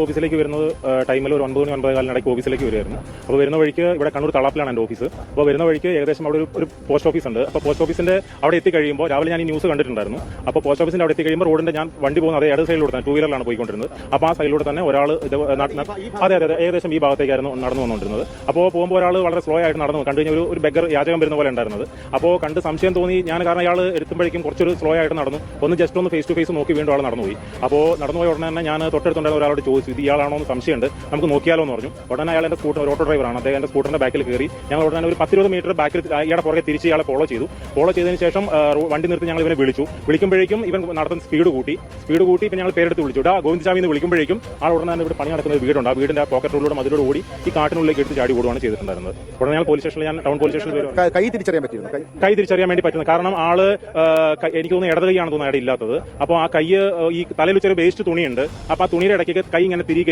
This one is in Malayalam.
ഓഫീസിലേക്ക് വരുന്നത് ടൈമിൽ ഒരു 9 മണി 9:15 ഇടയ്ക്ക് ഓഫീസിലേക്ക് വരുമായിരുന്നു. അപ്പോൾ വരുന്ന വഴിക്ക് ഇവിടെ കണ്ണൂർ തളാപ്പിലാണ് എൻ്റെ ഓഫീസ്. അപ്പോൾ വരുന്ന വഴിക്ക് ഏകദേശം അവിടെ ഒരു പോസ്റ്റ് ഓഫീസ് ഉണ്ട്. അപ്പോൾ പോസ്റ്റ് ഓഫീസിന്റെ അവിടെ എത്തിക്കഴിയുമ്പോൾ രാവിലെ ഞാൻ ഈ ന്യൂസ് കണ്ടിട്ടുണ്ടായിരുന്നു. അപ്പോൾ പോസ്റ്റ് ഓഫീസിന്റെ അവിടെ എത്തിക്കഴിയുമ്പോൾ റോഡിന്റെ ഞാൻ വണ്ടി പോകുന്നത് അതേ ഇടത് സൈഡിലൂടെ തന്നെ 2 വീലറിലാണ് പോയിക്കൊണ്ടിരുന്നത്. അപ്പോൾ ആ സൈഡിലൂടെ തന്നെ ഒരാൾ അതെ ഏകദേശം ഈ ഭാഗത്തേക്കായിരുന്നു നടന്നു വന്നുകൊണ്ടിരുന്നത്. അപ്പോൾ പോകുമ്പോൾ ഒരാൾ വളരെ സ്ലോ ആയിട്ട് നടന്നു കണ്ടു കഴിഞ്ഞാൽ ഒരു ബെഗർ യാചകം വരുന്ന പോലെ ഉണ്ടായിരുന്നത്. അപ്പോൾ കണ്ട് സംശയം തോന്നി ഞാൻ, കാരണം അയാൾ എത്തുമ്പോഴേക്കും കുറച്ചൊരു സ്ലോ ആയിട്ട് നടന്നു. ജസ്റ്റ് ഒന്ന് ഫേസ് ടു ഫേസ് നോക്കി വീണ്ടും ആൾ നടന്നുപോയി. അപ്പോൾ നടന്നുപോയ ഉടനെ തന്നെ ഞാൻ തൊട്ടടുത്തുണ്ടായിരുന്ന ഒരാളോട് ചോദിച്ചു, ഇത് ഇയാളാണോ എന്ന് സംശയമുണ്ട്, നമുക്ക് നോക്കിയാലോ എന്ന് പറഞ്ഞു. ഉടനെ അയാൾ എൻ്റെ സ്കൂട്ടർ, ഒരു ഓട്ടോ ഡ്രൈവറാണ്, അദ്ദേഹം എൻ്റെ സ്കൂട്ടറിന്റെ ബാക്കിൽ കയറി. ഞങ്ങൾ ഉടനെ ഒരു 10-20 മീറ്റർ ബാക്കിൽ ഇയാളെ പുറകെ തിരിച്ച് ഇയാളെ ഫോളോ ചെയ്തതിന് ശേഷം വണ്ടി നിർത്തി ഞങ്ങൾ ഇവനെ വിളിക്കുമ്പോഴേക്കും ഇവൻ നടത്തുന്ന സ്പീഡ് കൂട്ടി. ഇപ്പം ഞങ്ങൾ പേരെടുത്ത് വിളിച്ചു. ഗോവിന്ദസ്വാമി എന്ന് വിളിക്കുമ്പോഴേക്കും ആൾ ഉടനെ തന്നെ ഇവിടെ പണി നടക്കുന്ന വീടുണ്ട്. ആ വീടിന്റെ പോക്കറ്റ് റോഡിലൂടെ മതിലൂടെ ഓടി ഈ കാട്ടിനുള്ളിലേക്ക് എടുത്ത് ചാടി ഓടുകയാണ് ചെയ്തിട്ടുണ്ടായിരുന്നത്. ഉടനെ ഞങ്ങൾ പോലീസ് സ്റ്റേഷനിൽ, ഞാൻ ടൗൺ പോലീസ് സ്റ്റേഷനിൽ കൈ തിരിച്ചറിയാൻ വേണ്ടി പറ്റുന്നത്. കാരണം ആള് എനിക്ക് തോന്നുന്നു ഇടത് കൈയാണ് തോന്നുന്നത് അയാൾ ഇല്ലാത്തത്. അപ്പോൾ ആ കൈ ഈ തലയിൽ ചെറിയ വേസ്റ്റ് തുണിയുണ്ട്. അപ്പോൾ ആ തുണിയുടെ ഇടയ്ക്ക് കൈ ഇങ്ങനെ തിരികെ